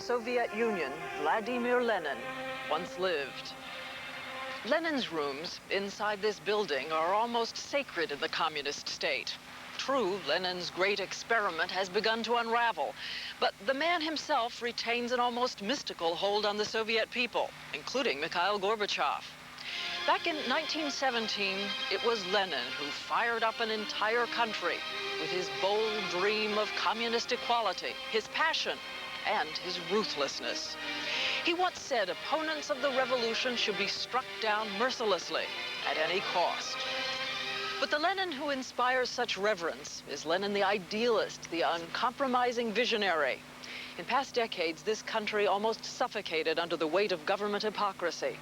Soviet Union, Vladimir Lenin, once lived. Lenin's rooms inside this building are almost sacred in the communist state. True, Lenin's great experiment has begun to unravel, but the man himself retains an almost mystical hold on the Soviet people, including Mikhail Gorbachev. Back in 1917, it was Lenin who fired up an entire country with his bold dream of communist equality, his passion, and his ruthlessness. He once said opponents of the revolution should be struck down mercilessly at any cost. But the Lenin who inspires such reverence is Lenin the idealist, the uncompromising visionary. In past decades, this country almost suffocated under the weight of government hypocrisy.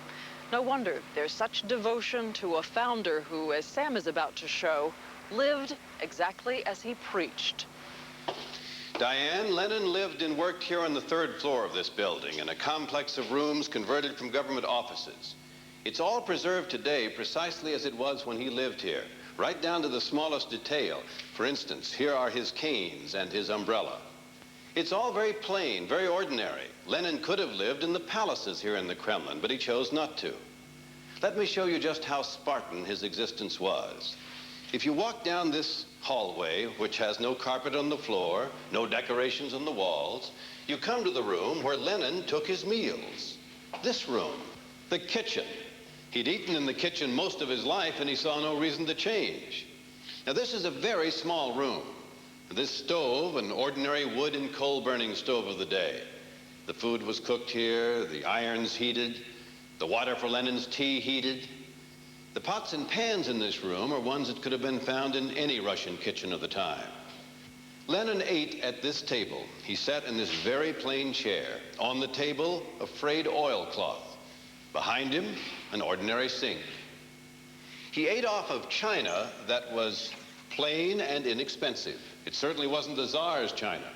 No wonder there's such devotion to a founder who, as Sam is about to show, lived exactly as he preached. Diane, Lenin lived and worked here on the 3rd floor of this building in a complex of rooms converted from government offices. It's all preserved today precisely as it was when he lived here, right down to the smallest detail. For instance, here are his canes and his umbrella. It's all very plain, very ordinary. Lenin could have lived in the palaces here in the Kremlin, but he chose not to. Let me show you just how Spartan his existence was. If you walk down this hallway, which has no carpet on the floor, no decorations on the walls, you come to the room where Lenin took his meals. This room, the kitchen. He'd eaten in the kitchen most of his life, and he saw no reason to change. Now, this is a very small room. This stove, an ordinary wood and coal-burning stove of the day. The food was cooked here, the irons heated, the water for Lenin's tea heated. The pots and pans in this room are ones that could have been found in any Russian kitchen of the time. Lenin ate at this table. He sat in this very plain chair. On the table, a frayed oilcloth. Behind him, an ordinary sink. He ate off of china that was plain and inexpensive. It certainly wasn't the Tsar's china.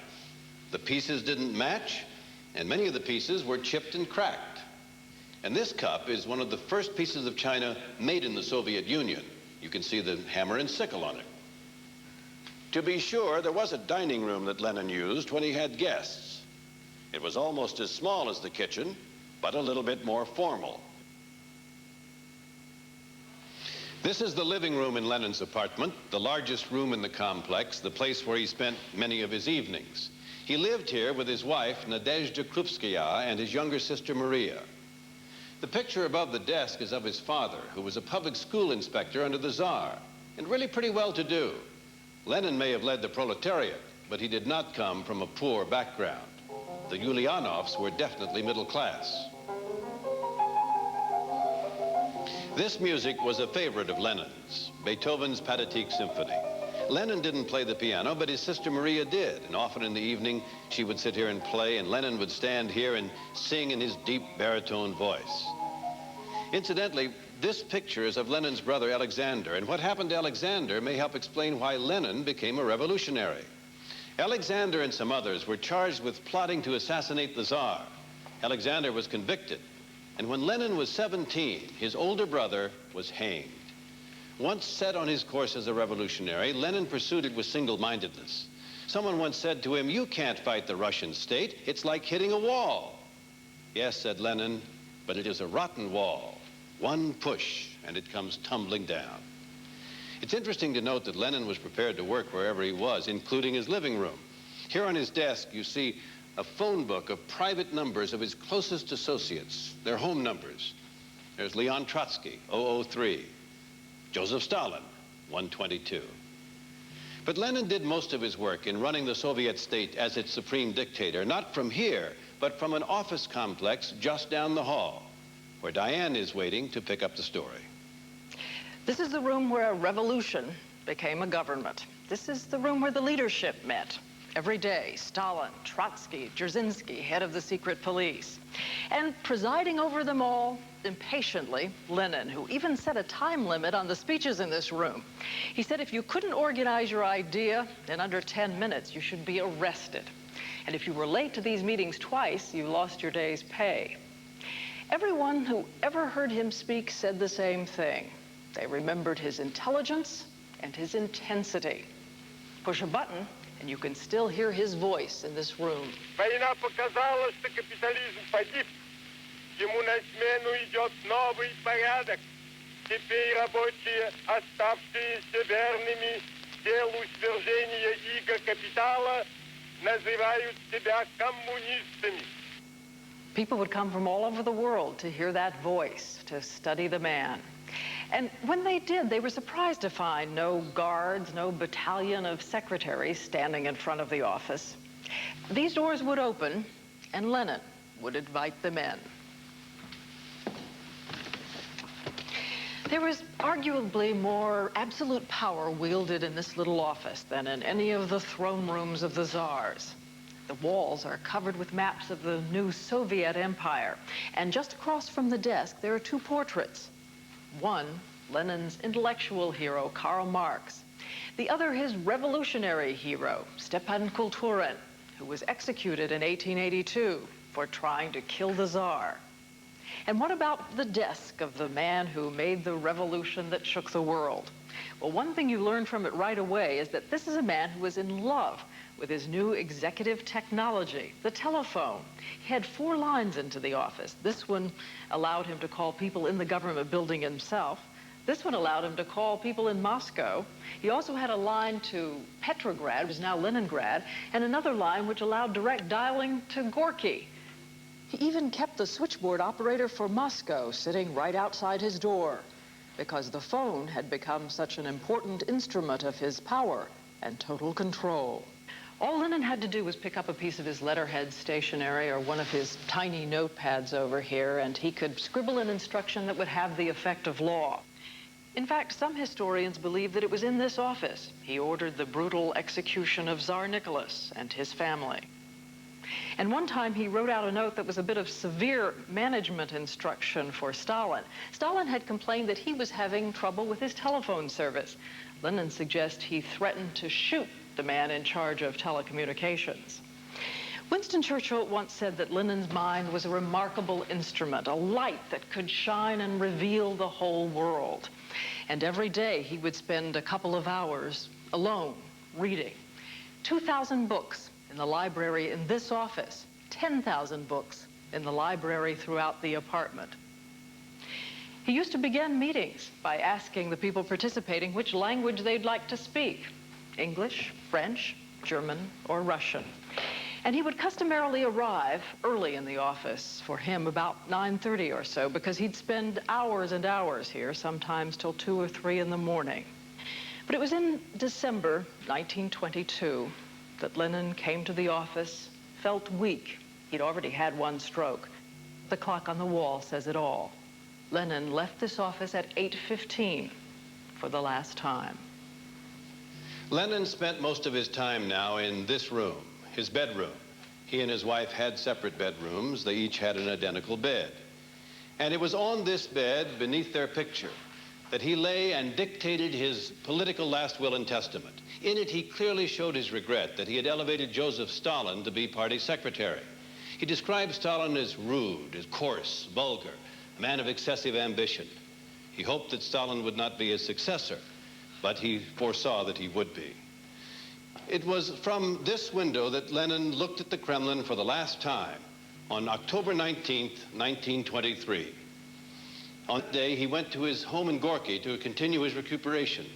The pieces didn't match, and many of the pieces were chipped and cracked. And this cup is one of the first pieces of china made in the Soviet Union. You can see the hammer and sickle on it. To be sure, there was a dining room that Lenin used when he had guests. It was almost as small as the kitchen, but a little bit more formal. This is the living room in Lenin's apartment, the largest room in the complex, the place where he spent many of his evenings. He lived here with his wife, Nadezhda Krupskaya, and his younger sister, Maria. The picture above the desk is of his father, who was a public school inspector under the Tsar, and really pretty well-to-do. Lenin may have led the proletariat, but he did not come from a poor background. The Ulyanovs were definitely middle class. This music was a favorite of Lenin's, Beethoven's Pathetique Symphony. Lenin didn't play the piano, but his sister Maria did, and often in the evening she would sit here and play, and Lenin would stand here and sing in his deep baritone voice. Incidentally, this picture is of Lenin's brother Alexander, and what happened to Alexander may help explain why Lenin became a revolutionary. Alexander and some others were charged with plotting to assassinate the Tsar. Alexander was convicted, and when Lenin was 17, his older brother was hanged. Once set on his course as a revolutionary, Lenin pursued it with single-mindedness. Someone once said to him, "You can't fight the Russian state. It's like hitting a wall." "Yes," said Lenin, "but it is a rotten wall. One push, and it comes tumbling down." It's interesting to note that Lenin was prepared to work wherever he was, including his living room. Here on his desk, you see a phone book of private numbers of his closest associates, their home numbers. There's Leon Trotsky, 003. Joseph Stalin, 122. But Lenin did most of his work in running the Soviet state as its supreme dictator, not from here, but from an office complex just down the hall, where Diane is waiting to pick up the story. This is the room where a revolution became a government. This is the room where the leadership met. Every day, Stalin, Trotsky, Dzerzhinsky, head of the secret police. And presiding over them all, impatiently, Lenin, who even set a time limit on the speeches in this room. He said if you couldn't organize your idea in under 10 minutes, you should be arrested. And if you were late to these meetings twice, you lost your day's pay. Everyone who ever heard him speak said the same thing. They remembered his intelligence and his intensity. Push a button, And you can still hear his voice in this room. Война показала, что капитализм погиб. Ему на смену идет новый порядок. Теперь рабочие, оставшиеся верными делу свержения иго капитала, называют себя коммунистами. People would come from all over the world to hear that voice, to study the man. And when they did, they were surprised to find no guards, no battalion of secretaries standing in front of the office. These doors would open, and Lenin would invite them in. There was arguably more absolute power wielded in this little office than in any of the throne rooms of the czars. The walls are covered with maps of the new Soviet Empire. And just across from the desk, there are two portraits. One, Lenin's intellectual hero, Karl Marx. The other, his revolutionary hero, Stepan Kulturin, who was executed in 1882 for trying to kill the Tsar. And what about the desk of the man who made the revolution that shook the world? Well, one thing you learn from it right away is that this is a man who was in love with his new executive technology, the telephone. He had 4 lines into the office. This one allowed him to call people in the government building himself. This one allowed him to call people in Moscow. He also had a line to Petrograd, which is now Leningrad, and another line which allowed direct dialing to Gorky. He even kept the switchboard operator for Moscow sitting right outside his door, because the phone had become such an important instrument of his power and total control. All Lenin had to do was pick up a piece of his letterhead stationery or one of his tiny notepads over here, and he could scribble an instruction that would have the effect of law. In fact, some historians believe that it was in this office he ordered the brutal execution of Tsar Nicholas and his family. And one time he wrote out a note that was a bit of severe management instruction for Stalin. Stalin had complained that he was having trouble with his telephone service. Lenin suggests he threatened to shoot the man in charge of telecommunications. Winston Churchill once said that Lenin's mind was a remarkable instrument, a light that could shine and reveal the whole world. And every day he would spend a couple of hours alone reading. 2,000 books in the library in this office, 10,000 books in the library throughout the apartment. He used to begin meetings by asking the people participating which language they'd like to speak: English, French, German, or Russian. And he would customarily arrive early in the office, for him about 9:30 or so, because he'd spend hours and hours here, sometimes till 2 or 3 in the morning. But it was in December 1922 that Lenin came to the office, felt weak. He'd already had 1 stroke. The clock on the wall says it all. Lenin left this office at 8:15 for the last time. Lenin spent most of his time now in this room, his bedroom. He and his wife had separate bedrooms. They each had an identical bed. And it was on this bed, beneath their picture, that he lay and dictated his political last will and testament. In it, he clearly showed his regret that he had elevated Joseph Stalin to be party secretary. He described Stalin as rude, as coarse, vulgar, a man of excessive ambition. He hoped that Stalin would not be his successor, but he foresaw that he would be. It was from this window that Lenin looked at the Kremlin for the last time on October 19th, 1923. On that day, he went to his home in Gorky to continue his recuperation.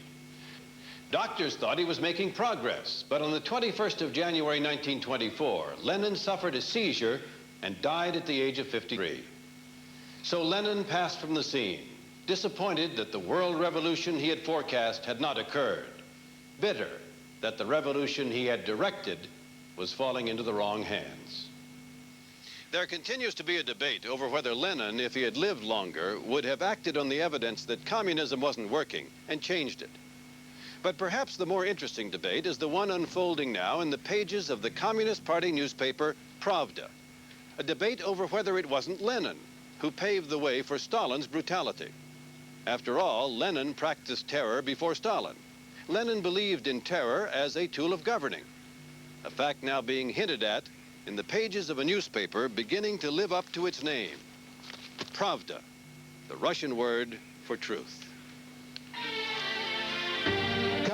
Doctors thought he was making progress, but on the 21st of January, 1924, Lenin suffered a seizure and died at the age of 53. So Lenin passed from the scene, disappointed that the world revolution he had forecast had not occurred, bitter that the revolution he had directed was falling into the wrong hands. There continues to be a debate over whether Lenin, if he had lived longer, would have acted on the evidence that communism wasn't working and changed it. But perhaps the more interesting debate is the one unfolding now in the pages of the Communist Party newspaper, Pravda, a debate over whether it wasn't Lenin who paved the way for Stalin's brutality. After all, Lenin practiced terror before Stalin. Lenin believed in terror as a tool of governing, a fact now being hinted at in the pages of a newspaper beginning to live up to its name, Pravda, the Russian word for truth.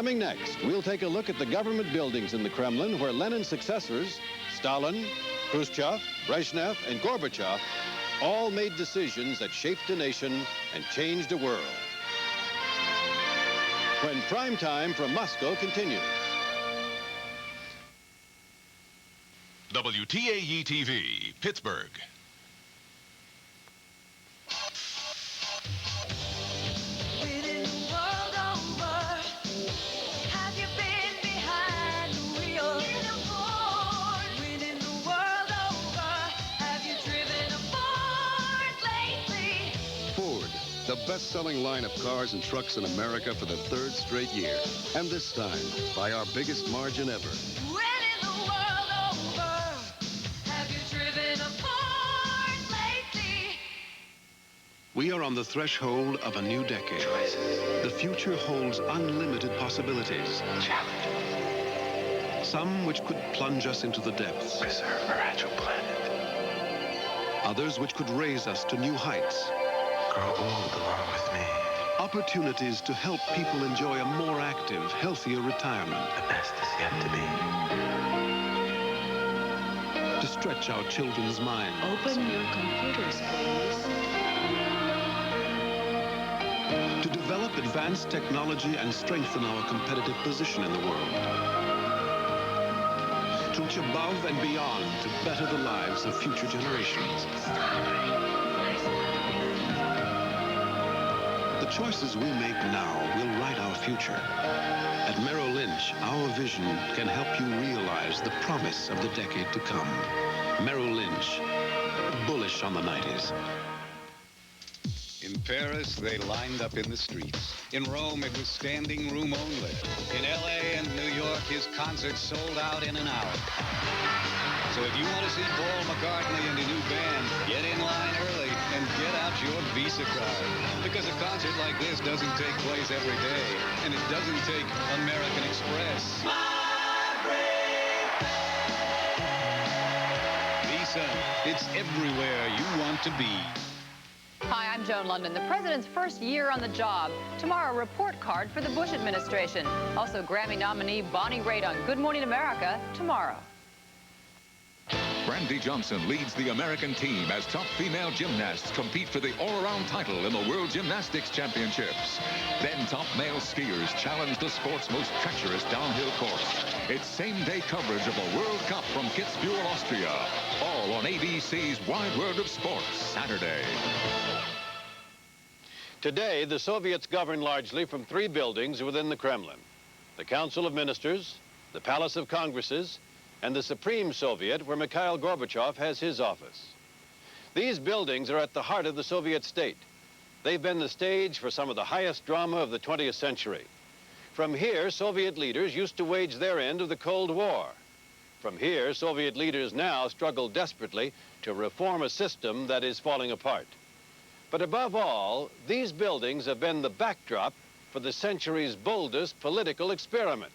Coming next, we'll take a look at the government buildings in the Kremlin where Lenin's successors, Stalin, Khrushchev, Brezhnev, and Gorbachev, all made decisions that shaped a nation and changed a world. When Primetime from Moscow continues. WTAE-TV, Pittsburgh. The best-selling line of cars and trucks in America for the third straight year. And this time, by our biggest margin ever. Winning the world over. Have you driven a Ford lately? We are on the threshold of a new decade. The future holds unlimited possibilities. Challenges. Some which could plunge us into the depths. Preserve our agile planet. Others which could raise us to new heights. Grow old along with me. Opportunities to help people enjoy a more active, healthier retirement. The best is yet to be. To stretch our children's minds. Open your computers, please. To develop advanced technology and strengthen our competitive position in the world. To reach above and beyond to better the lives of future generations. The choices we make now will write our future. At Merrill Lynch, our vision can help you realize the promise of the decade to come. Merrill Lynch, bullish on the 90s. In Paris, they lined up in the streets. In Rome, it was standing room only. In L.A. and New York, his concerts sold out in an hour. So if you want to see Paul McCartney and a new band, get in line early and get out your Visa card. Because a concert like this doesn't take place every day, and it doesn't take American Express. Visa, it's everywhere you want to be. Hi, I'm Joan London. The president's first year on the job. Tomorrow, a report card for the Bush administration. Also, Grammy nominee Bonnie Raitt on Good Morning America tomorrow. Brandy Johnson leads the American team as top female gymnasts compete for the all-around title in the World Gymnastics Championships. Then top male skiers challenge the sport's most treacherous downhill course. It's same-day coverage of the World Cup from Kitzbühel, Austria. All on ABC's Wide World of Sports, Saturday. Today, the Soviets govern largely from three buildings within the Kremlin: the Council of Ministers, the Palace of Congresses, and the Supreme Soviet, where Mikhail Gorbachev has his office. These buildings are at the heart of the Soviet state. They've been the stage for some of the highest drama of the 20th century. From here, Soviet leaders used to wage their end of the Cold War. From here, Soviet leaders now struggle desperately to reform a system that is falling apart. But above all, these buildings have been the backdrop for the century's boldest political experiment: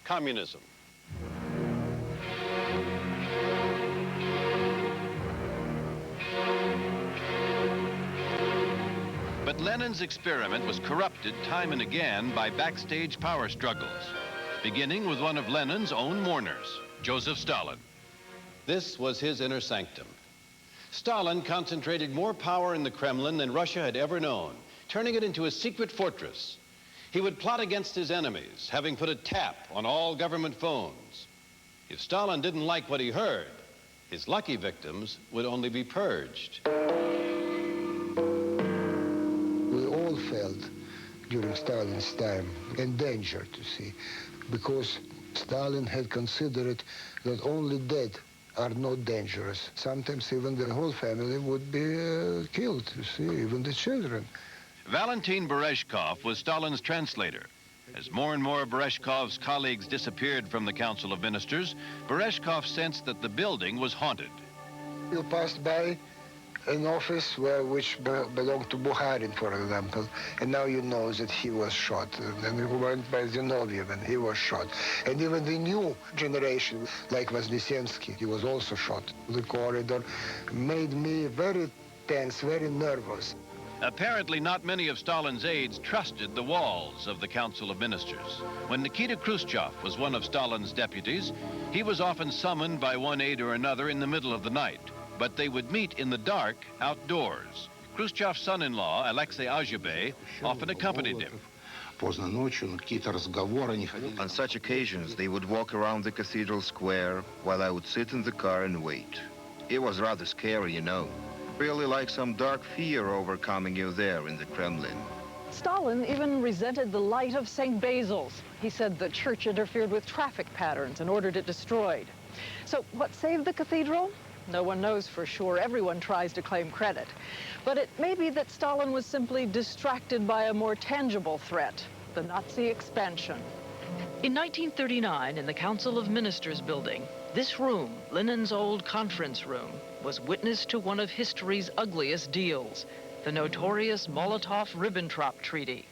communism. But Lenin's experiment was corrupted time and again by backstage power struggles, beginning with one of Lenin's own mourners, Joseph Stalin. This was his inner sanctum. Stalin concentrated more power in the Kremlin than Russia had ever known, turning it into a secret fortress. He would plot against his enemies, having put a tap on all government phones. If Stalin didn't like what he heard, his lucky victims would only be purged. We all felt during Stalin's time endangered, you see, because Stalin had considered that only dead are not dangerous. Sometimes even the whole family would be killed, you see, even the children. Valentin Berezhkov was Stalin's translator. As more and more of Berezhkov's colleagues disappeared from the Council of Ministers, Berezhkov sensed that the building was haunted. You passed by an office which belonged to Bukharin, for example, and now you know that he was shot. And you went by Zinoviev and he was shot. And even the new generation, like Voznесensky, he was also shot. The corridor made me very tense, very nervous. Apparently, not many of Stalin's aides trusted the walls of the Council of Ministers. When Nikita Khrushchev was one of Stalin's deputies, he was often summoned by one aide or another in the middle of the night, but they would meet in the dark outdoors. Khrushchev's son-in-law, Alexei Azhibay, often accompanied him. On such occasions, they would walk around the cathedral square while I would sit in the car and wait. It was rather scary, you know. Really like some dark fear overcoming you there in the Kremlin. Stalin even resented the light of St. Basil's. He said the church interfered with traffic patterns and ordered it destroyed. So what saved the cathedral? No one knows for sure. Everyone tries to claim credit. But it may be that Stalin was simply distracted by a more tangible threat, the Nazi expansion. In 1939, in the Council of Ministers building, this room, Lenin's old conference room, was witness to one of history's ugliest deals, the notorious Molotov-Ribbentrop Treaty.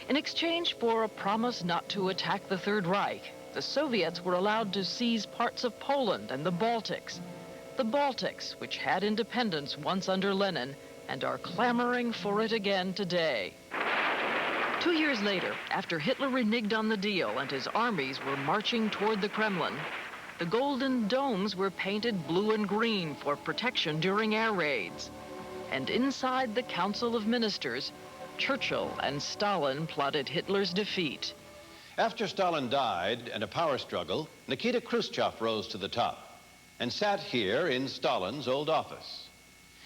In exchange for a promise not to attack the Third Reich, the Soviets were allowed to seize parts of Poland and the Baltics. The Baltics, which had independence once under Lenin, and are clamoring for it again today. 2 years later, after Hitler reneged on the deal and his armies were marching toward the Kremlin, the golden domes were painted blue and green for protection during air raids. And inside the Council of Ministers, Churchill and Stalin plotted Hitler's defeat. After Stalin died and a power struggle, Nikita Khrushchev rose to the top and sat here in Stalin's old office.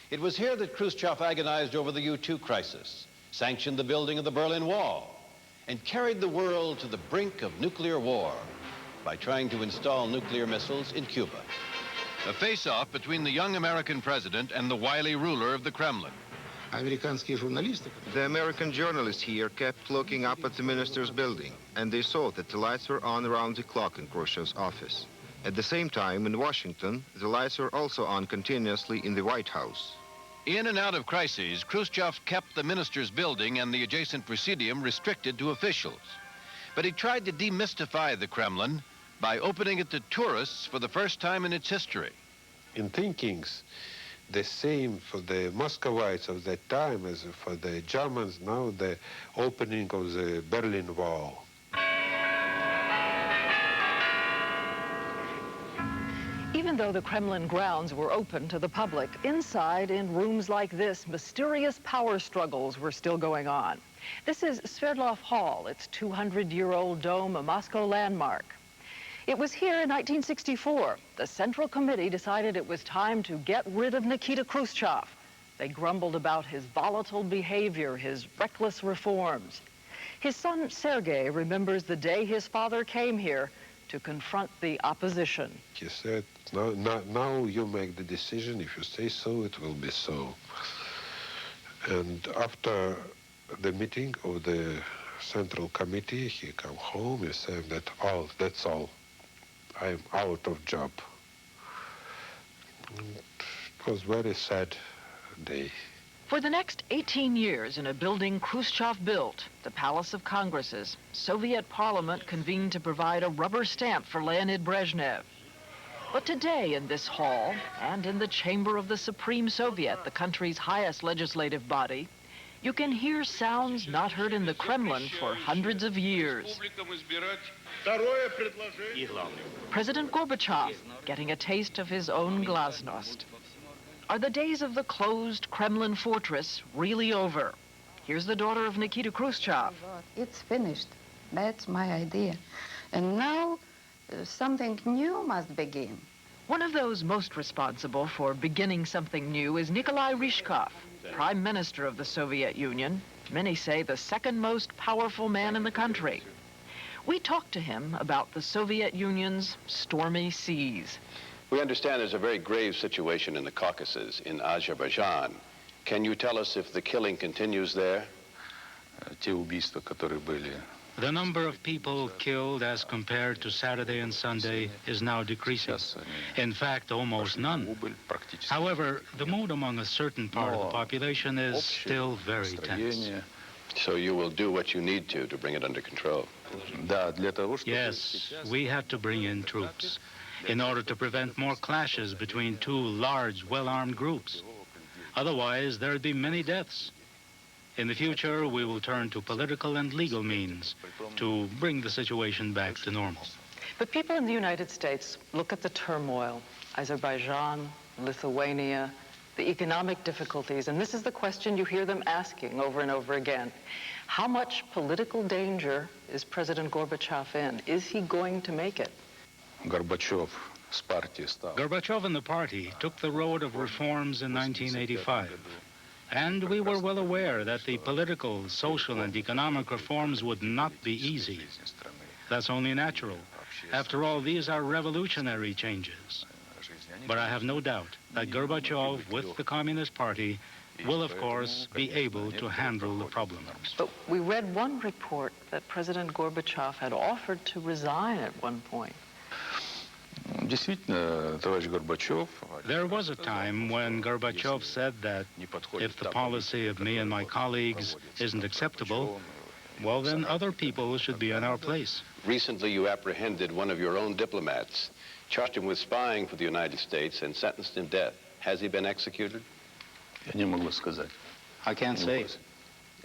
It was here that Khrushchev agonized over the U-2 crisis, sanctioned the building of the Berlin Wall, and carried the world to the brink of nuclear war by trying to install nuclear missiles in Cuba. A face-off between the young American president and the wily ruler of the Kremlin. The American journalists here kept looking up at the minister's building, and they saw that the lights were on around the clock in Khrushchev's office. At the same time, in Washington, the lights were also on continuously in the White House. In and out of crises, Khrushchev kept the minister's building and the adjacent presidium restricted to officials. But he tried to demystify the Kremlin by opening it to tourists for the first time in its history. In thinkings, the same for the Muscovites of that time as for the Germans now, the opening of the Berlin Wall. Even though the Kremlin grounds were open to the public, inside, in rooms like this, mysterious power struggles were still going on. This is Sverdlov Hall, its 200-year-old dome, a Moscow landmark. It was here in 1964. The Central Committee decided it was time to get rid of Nikita Khrushchev. They grumbled about his volatile behavior, his reckless reforms. His son, Sergei, remembers the day his father came here to confront the opposition. He said, now you make the decision. If you say so, it will be so. And after the meeting of the Central Committee, he came home and said that, that's all. I'm out of job. It was very sad day. For the next 18 years, in a building Khrushchev built, the Palace of Congresses, Soviet Parliament convened to provide a rubber stamp for Leonid Brezhnev. But today in this hall, and in the chamber of the Supreme Soviet, the country's highest legislative body, you can hear sounds not heard in the Kremlin for hundreds of years. President Gorbachev getting a taste of his own glasnost. Are the days of the closed Kremlin fortress really over? Here's the daughter of Nikita Khrushchev. It's finished. That's my idea. And now something new must begin. One of those most responsible for beginning something new is Nikolai Ryzhkov, Prime Minister of the Soviet Union. Many say the second most powerful man in the country. We talked to him about the Soviet Union's stormy seas. We understand there's a very grave situation in the Caucasus, in Azerbaijan. Can you tell us if the killing continues there? The number of people killed as compared to Saturday and Sunday is now decreasing. In fact, almost none. However, the mood among a certain part of the population is still very tense. So you will do what you need to bring it under control? Yes, we have to bring in troops in order to prevent more clashes between two large, well-armed groups. Otherwise, there would be many deaths. In the future, we will turn to political and legal means to bring the situation back to normal. But people in the United States look at the turmoil, Azerbaijan, Lithuania, the economic difficulties, and this is the question you hear them asking over and over again. How much political danger is President Gorbachev in? Is he going to make it? Gorbachev and the party took the road of reforms in 1985. And we were well aware that the political, social, and economic reforms would not be easy. That's only natural. After all, these are revolutionary changes. But I have no doubt that Gorbachev, with the Communist Party, will, of course, be able to handle the problems. But we read one report that President Gorbachev had offered to resign at one point. There was a time when Gorbachev said that if the policy of me and my colleagues isn't acceptable, well, then other people should be in our place. Recently, you apprehended one of your own diplomats, charged him with spying for the United States, and sentenced him to death. Has he been executed? I can't say.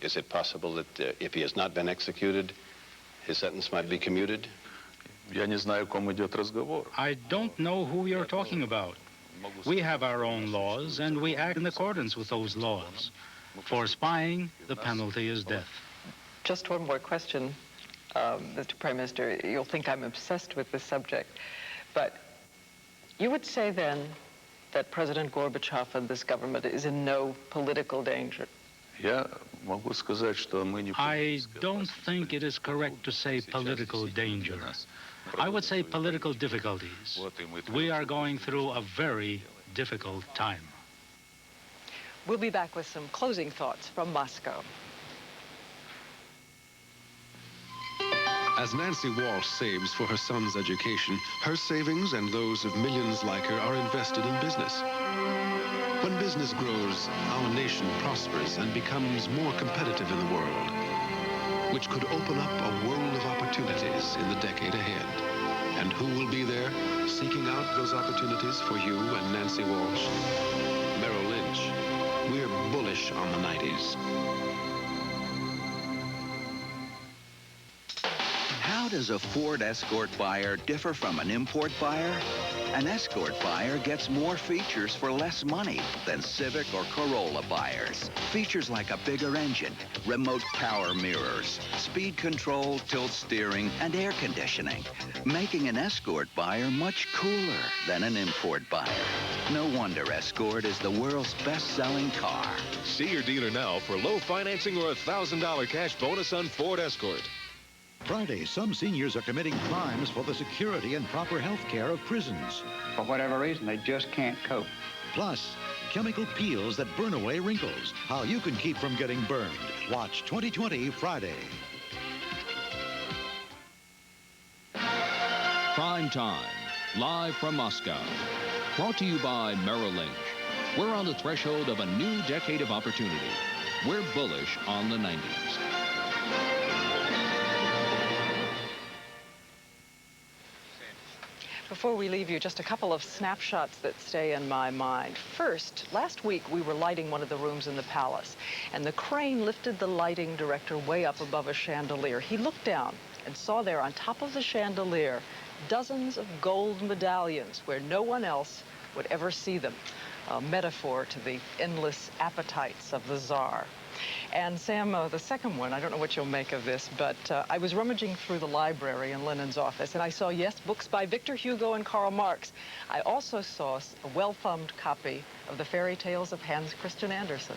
Is it possible that if he has not been executed, his sentence might be commuted? I don't know who you're talking about. We have our own laws, and we act in accordance with those laws. For spying, the penalty is death. Just one more question, Mr. Prime Minister. You'll think I'm obsessed with this subject, but you would say then that President Gorbachev and this government is in no political danger? I don't think it is correct to say political danger. I would say political difficulties. We are going through a very difficult time. We'll be back with some closing thoughts from Moscow. As Nancy Walsh saves for her son's education, her savings and those of millions like her are invested in business. When business grows, our nation prospers and becomes more competitive in the world, which could open up a world of opportunities in the decade ahead. And who will be there, seeking out those opportunities for you and Nancy Walsh? Merrill Lynch. We're bullish on the 90s. How does a Ford Escort buyer differ from an import buyer? An Escort buyer gets more features for less money than Civic or Corolla buyers. Features like a bigger engine, remote power mirrors, speed control, tilt steering, and air conditioning, making an Escort buyer much cooler than an import buyer. No wonder Escort is the world's best-selling car. See your dealer now for low financing or a $1,000 cash bonus on Ford Escort. Friday, some seniors are committing crimes for the security and proper health care of prisons. For whatever reason, they just can't cope. Plus, chemical peels that burn away wrinkles. How you can keep from getting burned. Watch 2020 Friday. Primetime, live from Moscow. Brought to you by Merrill Lynch. We're on the threshold of a new decade of opportunity. We're bullish on the 90s. Before we leave you, just a couple of snapshots that stay in my mind. First, last week we were lighting one of the rooms in the palace, and the crane lifted the lighting director way up above a chandelier. He looked down and saw there on top of the chandelier dozens of gold medallions where no one else would ever see them. A metaphor to the endless appetites of the Tsar. And Sam, the second one, I don't know what you'll make of this, but I was rummaging through the library in Lenin's office, and I saw, yes, books by Victor Hugo and Karl Marx. I also saw a well-thumbed copy of the fairy tales of Hans Christian Andersen.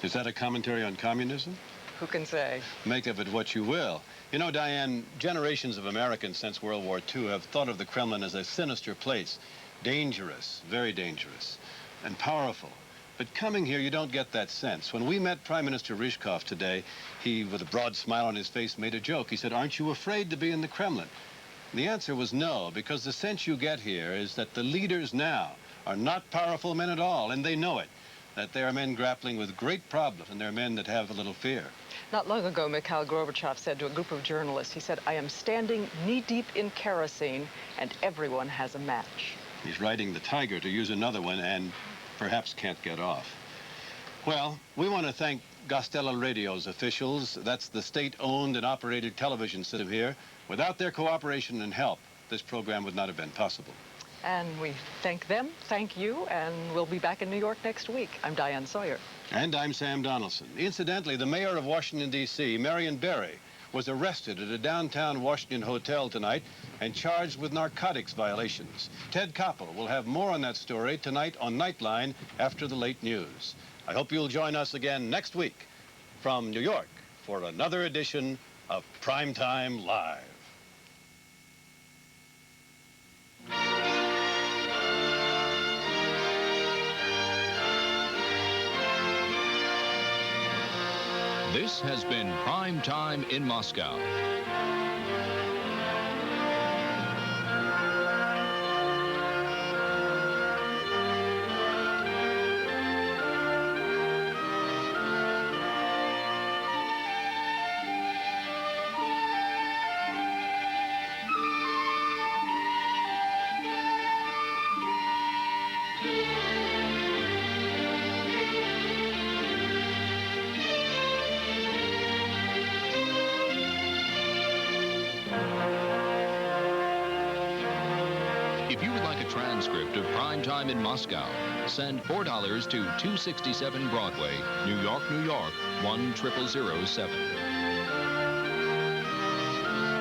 Is that a commentary on communism? Who can say? Make of it what you will. You know, Diane, generations of Americans since World War II have thought of the Kremlin as a sinister place. Dangerous, very dangerous, and powerful. But coming here, you don't get that sense. When we met Prime Minister Ryzhkov today, he, with a broad smile on his face, made a joke. He said, "Aren't you afraid to be in the Kremlin?" And the answer was no, because the sense you get here is that the leaders now are not powerful men at all, and they know it, that they are men grappling with great problems, and they're men that have a little fear. Not long ago, Mikhail Gorbachev said to a group of journalists, he said, "I am standing knee-deep in kerosene, and everyone has a match." He's riding the tiger, to use another one, and perhaps can't get off. Well, we want to thank Gostella Radio's officials. That's the state-owned and operated television system here. Without their cooperation and help, this program would not have been possible. And we thank them, thank you, and we'll be back in New York next week. I'm Diane Sawyer. And I'm Sam Donaldson. Incidentally, the mayor of Washington, D.C., Marion Barry, was arrested at a downtown Washington hotel tonight and charged with narcotics violations. Ted Koppel will have more on that story tonight on Nightline after the late news. I hope you'll join us again next week from New York for another edition of Primetime Live. This has been Prime Time in Moscow. If you would like a transcript of Prime Time in Moscow, send $4 to 267 Broadway, New York, New York, 10007.